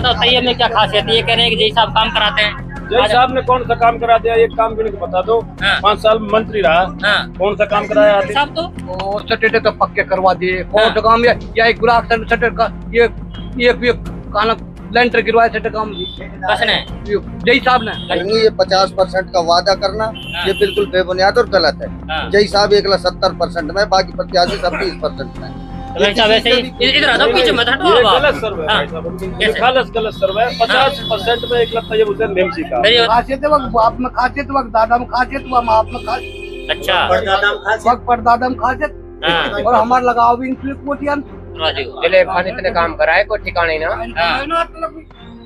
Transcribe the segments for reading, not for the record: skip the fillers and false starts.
बताओ तैयब में क्या खासियत है? ये कह रहे हैं कि जय साहब काम कराते हैं। जय साहब ने कौन सा काम करा दिया? एक काम गिन के बता दो। हाँ। 5 साल मंत्री रहा, हाँ। कौन सा काम कराया आदमी? साहब तो सटेटे तो पक्के करवा दिए। हाँ। और काम या एक गुलाब सटर का ये काला लेंटर गिरवाया सटर काम कसने जय साहब ने। ये 50% का वादा करना ये बिल्कुल बेबुनियाद और गलत है। हाँ। जय साहब 170% में, बाकी प्रत्याशी सब 20% में। तो भाई साहब ऐसे ही इधर आ जाओ, पीछे मत हटो ये अब आप। गलत सर्वे है हाँ। भाई साहब, कैसे? गलत सर्वे है। 50% में एक लगता है उसे मेमसी का। मेरी खासियत वक्त बाप में खासियत वक्त दादा में खासियत वक्त आप में खासियत अच्छा वक्त परदादा में खासियत हाँ। और हमारा लगाव भी इनके कोटियान राजू दिलीप खान इतने काम कराए कोई ठिकाने ना। हाँ।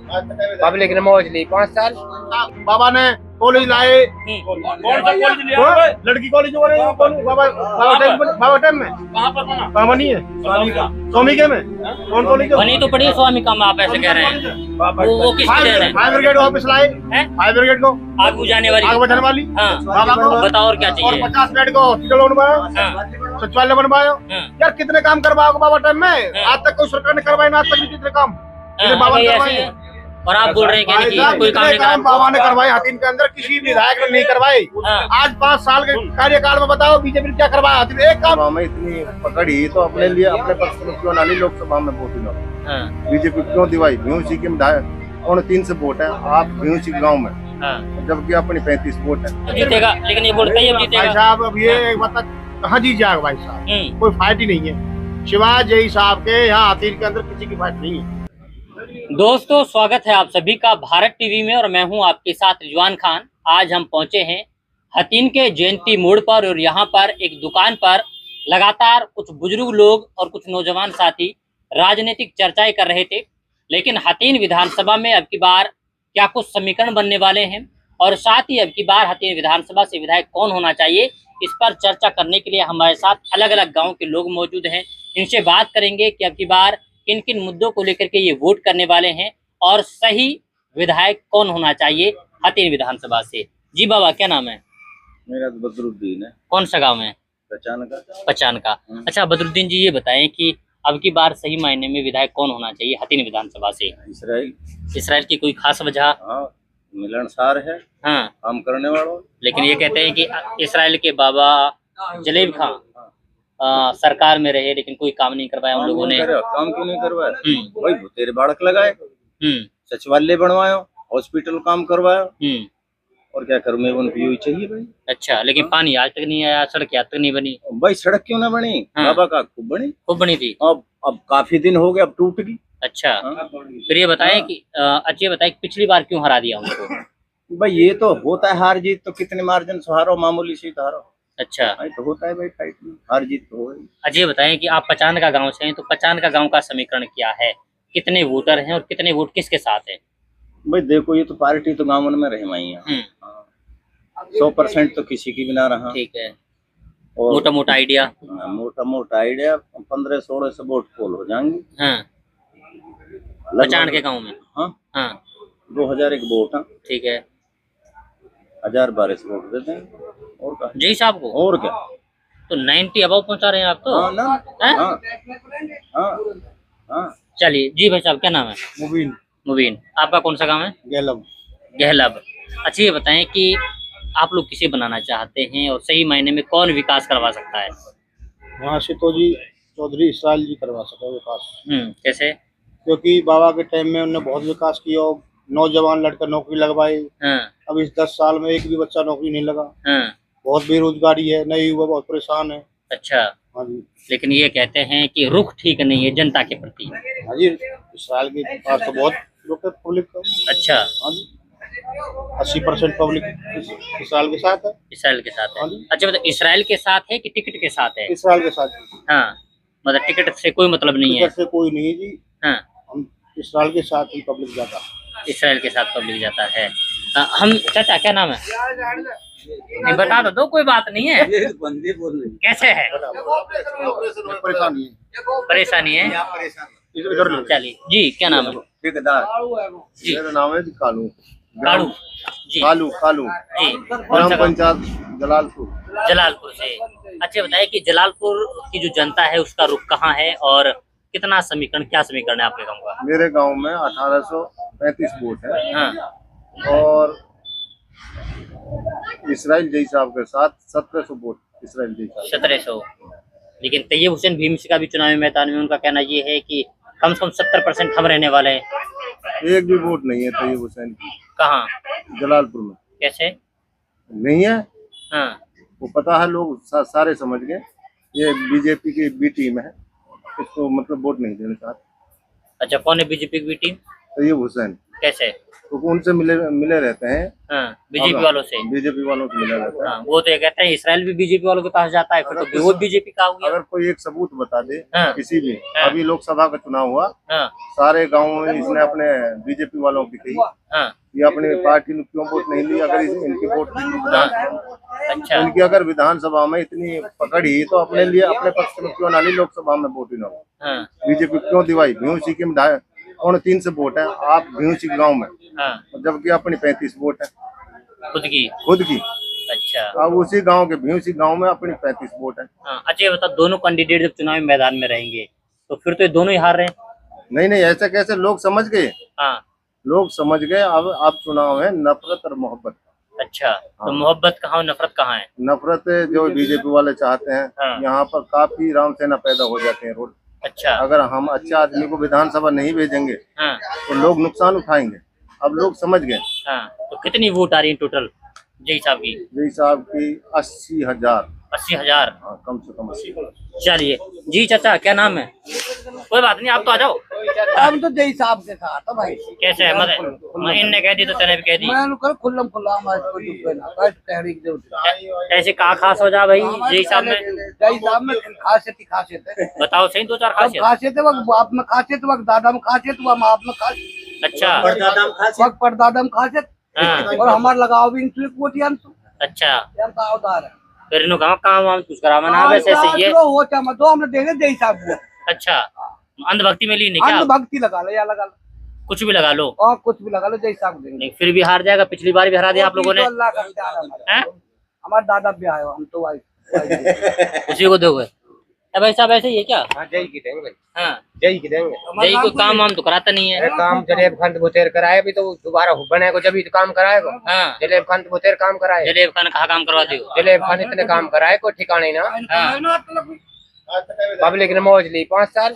पब्लिक ने मौज ली 5 साल। बाबा ने कॉलेज लाए, कौन सा कॉलेज लिया है भाई? लड़की कॉलेज बने बाबा टाइम में कहाँ पर बना? कहाँ बनी है? स्वामी का। स्वामी के में कौन कॉलेज? बनी तो पड़ी स्वामी काम, आप ऐसे कह रहे हैं। वो किसकी देन है? फायर ब्रिगेड ऑफिस लाए, हैं? फायर ब्रिगेड को आग बुझाने वाली। आग बढ़ाने वाली हाँ। बाबा को। बताओ और क्या और चाहिए? 50 बेड को हॉस्पिटल बनवाया, हाँ। सचिवालय बनवाया। हाँ। यार कितने काम करवाओगे बाबा टाइम में? हाँ। आज तक कोई सरकार ने करवाए ना, आज तक भी कितने काम हाँ, बाबा भाई ने ऐसे करवाए ही हैं। है। और आप बोल रहे हैं कि कोई काम कितने नहीं काम करा। बाबा ने करवाए हतीन के अंदर, किसी विधायक ने नहीं करवाए। हाँ। आज 5 साल के कार्यकाल में बताओ बीजेपी ने क्या करवाया? हतीन एक काम में इतनी पकड़ी तो अपने लिए अपने पक्ष में क्यों ना ली? लोकसभा में वोट लो, हाँ। बीजेपी क्यों दिवाई? भीमसी के विधायक कौन 3 से वोट है आप भीमसी गांव में, हाँ। जबकि अपनी 35 वोट है। तो जीतेगा, लेकिन ये बोलता ही अब भाई जीतेगा। साहब अब ये बता कहाँ जीत जाएगा भाई साहब? कोई फाइट ही नहीं है शिवाय जय साहब के। यहाँ हतीन के अंदर किसी की फाइट नहीं है। दोस्तों स्वागत है आप सभी का भारत टीवी में और मैं हूं आपके साथ रिजवान खान। आज हम पहुंचे हैं हतीन के जयंती मोड़ पर और यहां पर एक दुकान पर लगातार कुछ बुजुर्ग लोग और कुछ नौजवान साथी राजनीतिक चर्चाएं कर रहे थे। लेकिन हतीन विधानसभा में अब की बार क्या कुछ समीकरण बनने वाले हैं और साथ ही अब की बार हतीन विधानसभा से विधायक कौन होना चाहिए, इस पर चर्चा करने के लिए हमारे साथ अलग अलग गाँव के लोग मौजूद हैं। इनसे बात करेंगे कि अब की बार किन किन मुद्दों को लेकर के ये वोट करने वाले हैं और सही विधायक कौन होना चाहिए हतीन विधानसभा से। जी बाबा क्या नाम है? मेरा तो बदरुद्दीन है। कौन सा गांव है? पचान का। अच्छा बदरुद्दीन जी ये बताएं कि अब की बार सही मायने में विधायक कौन होना चाहिए हतीन विधानसभा से? इसराइल की कोई खास वजह? मिलनसार है, हाँ। काम करने वालों। लेकिन ये कहते हैं कि इसराइल के बाबा जलेब खान सरकार में रहे लेकिन कोई काम नहीं करवाया उन लोगों ने। काम क्यों नहीं करवाया? भाई तेरे बाड़क लगाए, हम्म। सचिवालय बनवाया, हॉस्पिटल काम करवाया, और क्या करूं मैं? उनको यही चाहिए भाई। अच्छा लेकिन पानी आज तक नहीं आया, सड़क आज तक नहीं बनी। भाई सड़क क्यों ना बनी? हाँ। बाबा का खूब बनी थी। अब काफी दिन हो गए, अब टूट गई। अच्छा हाँ। फिर ये बताएं कि अच्छे बताएं कि पिछली बार क्यों हरा दिया उनको? भाई ये तो होता है, हार जीत तो कितने मार्जिन से हारो, मामूली सी तो हारो। अच्छा तो होता है भाई, फाइट में हार जीत तो हो। अजय बताएं कि आप पचान का गांव से हैं, तो पचान का गांव का समीकरण क्या है? कितने वोटर हैं और कितने वोट किसके साथ है? भाई देखो ये तो पार्टी तो गाँव में रहे वही है, 100% तो किसी की भी ना रहा। ठीक है। और मोटा मोटा आइडिया? मोटा आइडिया 15-16 से वोट पोल हो जाएंगे। हाँ। पचान के गाँव में? हाँ हाँ 2001 वोट है। ठीक है। 1012 वोट देते हैं और क्या? जय साहब को? और क्या? तो 90 अबव पहुंचा रहे हैं आप तो। हाँ ना। हैं? हाँ हाँ हाँ। चलिए जी भाई साहब क्या नाम है? मुबीन। आपका कौन सा गांव है? गहलब। अच्छा ये बताएं कि आप लोग किसे बनाना चाहते हैं और सही मायने में कौन विकास करवा सकता है? यहाँ से तो जी चौधरी इसराइल जी करवा सके विकास। कैसे? क्योंकि बाबा के टाइम में उन्होंने बहुत विकास किया, नौजवान लड़का नौकरी लगवाई। हाँ। अब इस 10 साल में एक भी बच्चा नौकरी नहीं लगा। हाँ। बहुत बेरोजगारी है, नए युवा बहुत परेशान है। अच्छा हाँ जी। लेकिन ये कहते हैं कि रुख ठीक नहीं है जनता के प्रति। हाँ जी इसराइल के पास तो बहुत रुख है पब्लिक का। अच्छा। हाँ जी 80% पब्लिक इसराइल के साथ है। इसराइल के साथ है? हाँ जी। अच्छा मतलब इसराइल के साथ है कि टिकट के साथ है? इसराइल के साथ। हाँ मतलब टिकट से कोई मतलब नहीं है? टिकट से कोई नहीं है जी। हाँ हम इसराइल के साथ ही पब्लिक जाता है। इसराइल के साथ पब्लिक जाता है। हम चाचा क्या नाम है? नहीं बता दो कोई बात नहीं है। कैसे है? परेशानी है? चलिए जी क्या नाम है? ठेकेदार जी मेरा नाम है कालू जी। कालू जी ग्राम पंचायत जलालपुर जलालपुर से। अच्छा बताइए कि जलालपुर की जो जनता है उसका रुख कहाँ है और कितना समीकरण, क्या समीकरण है आपके गांव का? मेरे गांव में 1835 वोट है हाँ और इसराइल जई साहब के साथ 1700 वोट इसराइल जई साहब। 1700। लेकिन तैयब हुसैन भीमसी का भी चुनावी मैदान में, उनका कहना ये है कि कम से कम 70% हम रहने वाले हैं। एक भी वोट नहीं है तैयब हुसैन की। कहाँ? जलालपुर में कैसे नहीं है। हाँ वो पता है, लोग सारे समझ गए ये बीजेपी की बी टीम है, इसको मतलब वोट नहीं देना चाहते। अच्छा, कौन है बीजेपी की टीम? तैयब हुसैन कैसे? तो उनसे मिले रहते हैं। हाँ, बीजेपी वालों से। बीजेपी वालों से मिले रहते हैं। हाँ, वो तो ये कहते हैं इसराइल भी बीजेपी वालों के पास जाता है, फिर तो वो बीजेपी का हो गया। अगर कोई एक सबूत बता दे हाँ। किसी भी, हाँ। अभी लोकसभा का चुनाव हुआ, हाँ सारे गाँव में इसने अपने बीजेपी वालों की कही हाँ। ये अपनी पार्टी ने क्यों वोट नहीं ली। अगर इनकी वोट अच्छा, इनकी अगर विधानसभा में इतनी पकड़ ही तो अपने लिए अपने पक्ष में क्यों ना ली, लोकसभा में वोट ही ना हो। हाँ बीजेपी क्यों दिवाई? भीमसी की 3.5 से वोट है आप भीमसी गाँव में, हाँ, जबकि अपनी 35 वोट है खुद की। की। अच्छा अब उसी गांव के भीमसी गांव में अपनी 35 वोट है। हाँ। अच्छा ये बता, दोनों कैंडिडेट जब चुनावी मैदान में रहेंगे तो फिर तो ये दोनों ही हार रहे हैं। नहीं नहीं, ऐसा कैसे? लोग समझ गए, हाँ लोग समझ गए। अब चुनाव है नफरत और मोहब्बत। अच्छा, तो मोहब्बत कहाँ और नफरत कहाँ है? नफरत जो बीजेपी वाले चाहते हैं, हाँ। यहाँ पर काफी रामसेना पैदा हो जाते हैं रोड। अच्छा अगर हम अच्छे आदमी को विधानसभा नहीं भेजेंगे हाँ तो लोग नुकसान उठाएंगे। अब लोग समझ गए। हाँ। तो कितनी वोट आ रही है टोटल जय साहब की? जय साहब की 80,000। 80,000। हाँ, कम से कम 80। चलिए जी चाचा, क्या नाम है? कोई बात नहीं, आप तो आ जाओ। हम तो जय साहब के साथ है भाई। कैसे है मतलब इनने कह दी तो तेने भी कह दी? मैं कर खुल्लम खुल्ला हमारे को दुख ना काट कहने की जरूरत ऐसे कहा खास हो जा भाई जय साहब में? जय साहब में खासियत है। बताओ सही, 2-4 अब खासियत। खासियत है, वक्त बाप में खासियत, वक्त दादा में खासियत, वक्त बाप में खासियत, अच्छा वक्त परदादा में खासियत। हाँ। और हमारा लगाव भी इनसे कोटियां अच्छा, का उधार है। फिर इन्हों कहा काम कुछ करा मना वैसे ऐसे ये। वो चमक दो हमने देने जय साहब को। अच्छा, अंधभक्ति में ली नहीं क्या? भक्ति लगा लो या लगा लो, कुछ भी लगा लो और कुछ भी लगा लो, जय साहब देंगे। नहीं, फिर भी हार जाएगा। पिछली बार भी हरा दिया आप लोगों ने। अल्लाह का प्यार है हैं? हमारा दादा भी आयो, हम तो भाई उसी को दोगे? भाई साहब ऐसे ही है क्या? हाँ जय की देंगे, हाँ, जय की देंगे। जय को काम वाम तो कराता नहीं है। अरे काम जलेब खंड बुतेर कराए भी तो दोबारा बने को, जब भी तो काम कराएगा। हाँ, जलेब खंड बुतेर काम कराए, जलेब खान कहा काम करवाते हो? जलेब खान इतने काम कराए कोई ठिकाने ना। हाँ। पब्लिक ने मौज ली 5 साल।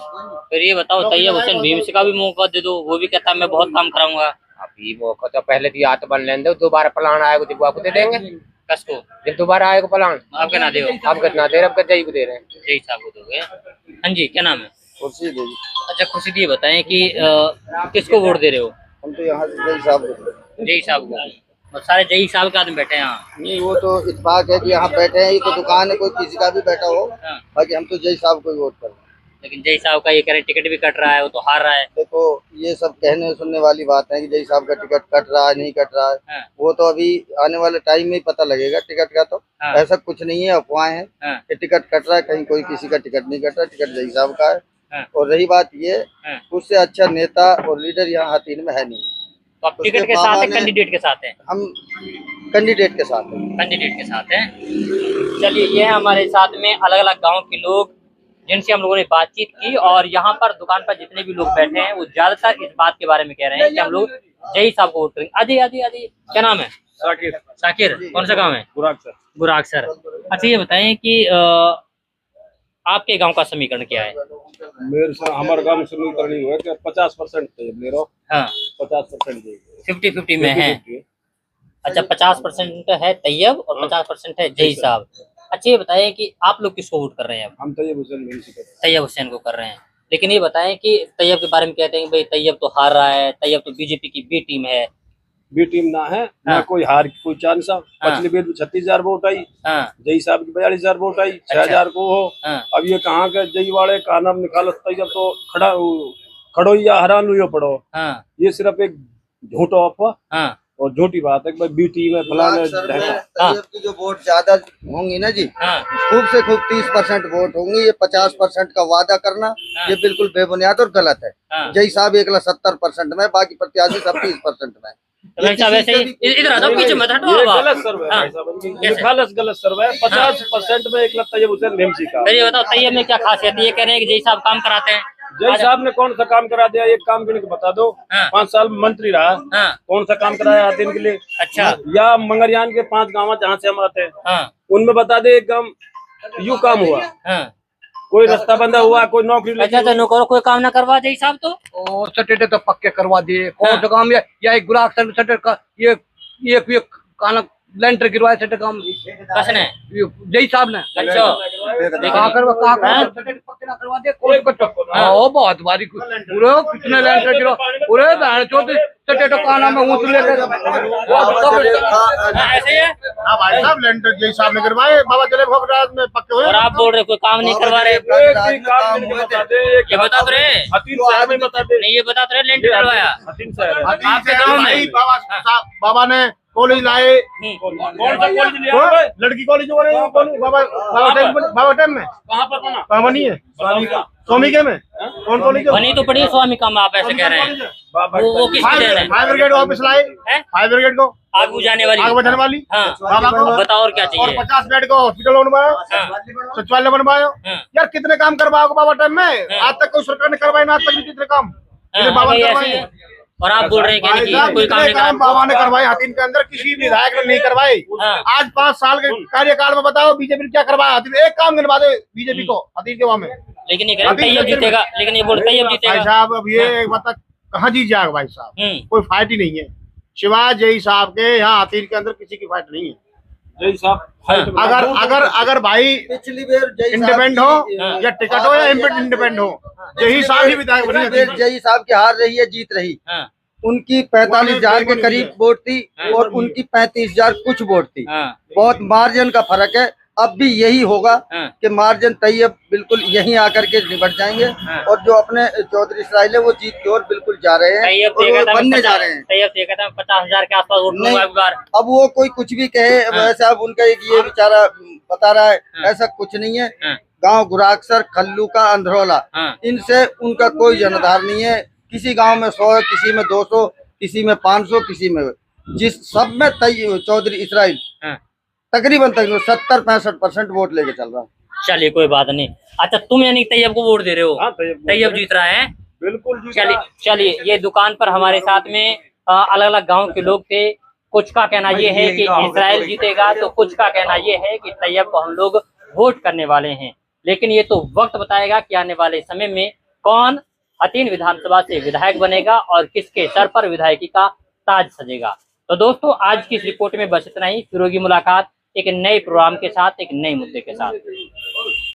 फिर ये बताओ, तैयब हुसैन भीमसी का भी मौका दे दो, वो भी कहता है मैं बहुत काम कराऊंगा। अभी मौका तो पहले दिया तो बन लेंगे, दोबारा प्लान आएगा जब आपको दे देंगे। कसको जब दोबारा आएगा प्लान आपके ना दे, आप कितना देर अब जय को दे रहे हैं। जय साहब को दोगे? हाँ जी, क्या नाम है? खुर्शी देगी। अच्छा खुशी दी, बताएं कि किसको वोट दे रहे हो? हम तो यहाँ से जय साहब को। जय साहब को। और सारे जय साहब के आदमी बैठे हैं यहाँ। नहीं, वो तो इत्तेफाक है कि यहाँ बैठे हैं, ये तो दुकान है, कोई किसी का भी बैठा हो, हाँ। बाकी हम तो जय साहब को ही वोट कर रहे हैं। लेकिन जय साहब का ये कह रहे टिकट भी कट रहा है, वो तो हार रहा है। देखो, ये सब कहने सुनने वाली बात है कि जय साहब का टिकट कट रहा है नहीं कट रहा है। हाँ। वो तो अभी आने वाले टाइम में ही पता लगेगा टिकट का। तो हाँ। ऐसा कुछ नहीं है, अफवाहें हैं हाँ। कि टिकट कट रहा है। कहीं कोई किसी का टिकट नहीं कट रहा, टिकट जय साहब का है। हाँ। और रही बात ये, हाँ। उससे अच्छा नेता और लीडर यहाँ हाथीन में है नहीं। तो आप टिकट उसके के साथ बाबा है ने- कैंडिडेट के साथ है? हम कैंडिडेट के साथ हैं। कैंडिडेट के साथ हैं। चलिए, ये है हमारे साथ में अलग अलग गांव के लोग जिनसे हम लोगों ने बातचीत की, और यहाँ पर दुकान पर जितने भी लोग बैठे हैं वो ज्यादातर इस बात के बारे में कह रहे हैं कि हम लोग जय साहब को वोट करेंगे। आदि आदि आदि, क्या नाम है? साकिर। साकिर, कौन सा गाँव है? बुराक सर। बुराक सर। अच्छा ये बताएं कि आपके गांव का समीकरण क्या है? मेरे से हमारे गांव में समीकरण हुआ कि 50% थे मेरा, हाँ, 50% 50-50 में है। अच्छा, 50% है तैयब और 50% है जय साहब। अच्छा ये बताएं कि आप लोग किसको वोट कर रहे हैं? अब हम तैयब हुसैन भीमसी करते हैं। तैयब हुसैन को कर रहे हैं। लेकिन ये बताएं कि तैयब के बारे में कहते हैं कि भाई तैयब तो हार रहा है, तैयब तो बीजेपी की बी टीम है। बी टीम ना है ना, हाँ। कोई हार की कोई चांस। हाँ। पिछली बार 36,000 वोट आई, हाँ जय साहब की 42,000 वोट आई, 6,000 को हो। हाँ। अब ये कहाँ के जय वाले का नाम निकालो, तैयब तो खड़ो या हरान हुई पड़ो। हाँ ये सिर्फ एक झूठा अफवाह हाँ और झूठी बात है कि भाई बी टीम है फलाना बुराक सर में ढहका। तैयब की जो वोट ज्यादा होंगी ना जी, हाँ खूब से खूब 30% वोट होंगी। ये 50% का वादा करना ये बिल्कुल बेबुनियाद और गलत है। हाँ। जय साहब 70% में, बाकी प्रत्याशी सब 30% में। तो भाई साहब ऐसे ही इधर आ जाओ, पीछे मत हटो ये अब आप। गलत सर्वे है हाँ। भाई साहब, ये कैसे? गलत सर्वे है। 50% में एक लगता है हुसैन भीमसी का। फिर ये बताओ तैयब में क्या खासियत है? ये कह रहे हैं कि जय साहब काम कराते हैं। जय साहब ने कौन सा काम करा दिया, एक काम गिन के बता दो। हाँ। 5 साल मंत्री रहा, हाँ। कौन सा काम कराया हाथीन के लिए? अच्छा। या मंगरयान के 5 गाँव जहाँ से हम आते हैं, हाँ। उनमें बता दे एक गाँव यू काम हुआ, हाँ। कोई रास्ता बंदा हुआ, कोई नौकरी लगी। अच्छा, तो नौकरों कोई काम ना करवा दे साहब तो? और सटेटे तो पक्के करवा दिए। कौन सा काम या एक गुराख सटर का ये काना लेंटर गिरवाया सटर काम कसने? जय साहब ने। अच्छा। सटेटे पक्के ना करवा दिए। कौन सा ओ बहुत भारी पूरे कितने लेंटर गिरो पूरे बहन चोद सटेटो काना में ऊंच लेकर ऐसे ही है। हाँ भाई साहब, लेंटर जय साहब ने करवाए, बाबा चले भोगराज में पक्के हुए। और आप बोल रहे कोई काम नहीं करवा रहे? एक भी काम गिन के बता दे। ये बता तो रहे, हाथीन शहर में बता दे। नहीं ये बता तो रहे लेंटर डलवाया हाथीन शहर आपके गाँव में। बाबा ने कॉलेज लाए, कौन सा कॉलेज लिया है? लड़की कॉलेज हो रहे हैं बाबा टाइम में कहाँ पर बना? कहाँ नहीं है स्वामी के में कौन कॉलेज बनी तो पड़ी स्वामी काम, आप ऐसे कह रहे हैं। वो किसकी देन है? फायर ब्रिगेड ऑफिस लाए, हैं? फायर ब्रिगेड को आग बुझाने वाली। आग बचाने वाली। हाँ। बाबा को बताओ और क्या और चाहिए? 50 बेड को हॉस्पिटल बनवाया, सचिवालय बनवाया। हाँ। यार कितने काम करवाओगे बाबा टाइम में? आज तक कोई सरकार ने करवाए ना, आज तक भी कितने काम हाँ, बाबा ने ऐसे करवाए ही है। हैं। और आप बोल रहे हैं कि भाई साहब, कोई काम कितने नहीं काम करा? बाबा ने करवाए हाथीन के अंदर, किसी विधायक ने नहीं करवाए। हाँ। आज 5 साल के कार्यकाल में बताओ बीजेपी ने क्या करवाया हाथीन? एक काम गिनवा दे बीजेपी को हाथीन के वहां में। लेकिन ये कह रहे तैयब जीतेगा, लेकिन ये बोल तैयब भाई जीतेगा। साहब अब ये एक बता कहाँ जीत जाएगा भाई साहब? कोई फाइट ही नहीं है शिवाय जय साहब के। यहाँ हाथीन के अंदर किसी की फाइट नहीं है। जय साहब अगर भाई पिछली बार जय इंडिपेंडेंट हो या टिकट हो या इंडिपेंडेंट हो, यही साहब ही विधायक बनी है। जय साहब की हार रही है, जीत रही। हाँ। उनकी 45,000 के करीब वोट थी और उनकी 35,000 कुछ वोट थी। हाँ। बहुत मार्जिन का फर्क है। अब भी यही होगा हाँ। कि मार्जिन तैयब बिल्कुल यहीं आकर के निपट जाएंगे। हाँ। और जो अपने चौधरी इसराइल है वो जीत की ओर बिल्कुल जा रहे हैं तैयब और वो बनने जा रहे हैं। तैयब 50,000 के आसपास वोट नहीं, लूंगा इस बार। अब वो कोई कुछ भी कहे, वैसे अब उनका एक ये बेचारा बता रहा है, ऐसा कुछ नहीं है। हाँ। गांव गुराक्सर, खल्लू का अंधरौला, हाँ। इनसे उनका कोई जनधार नहीं है। किसी गांव में 100 है, किसी में 200, किसी में 500, किसी में जिस सब में चौधरी इसराइल हाँ। तकरीबन 70-65% वोट लेके चल रहा है। चलिए कोई बात नहीं। अच्छा, तुम यानी तैयब को वोट दे रहे हो? हाँ, तैयब जीत रहा है। बिल्कुल। चलिए ये दुकान पर हमारे साथ में अलग अलग गांव के लोग थे। कुछ का कहना ये है कि इसराइल जीतेगा, तो कुछ का कहना ये है कि तैयब को हम लोग वोट करने वाले हैं। लेकिन ये तो वक्त बताएगा कि आने वाले समय में कौन हथीन विधानसभा से विधायक बनेगा और किसके सर पर विधायकी का ताज सजेगा। तो दोस्तों, आज की इस रिपोर्ट में बस इतना ही। फिर होगी मुलाकात एक नए प्रोग्राम के साथ, एक नए मुद्दे के साथ।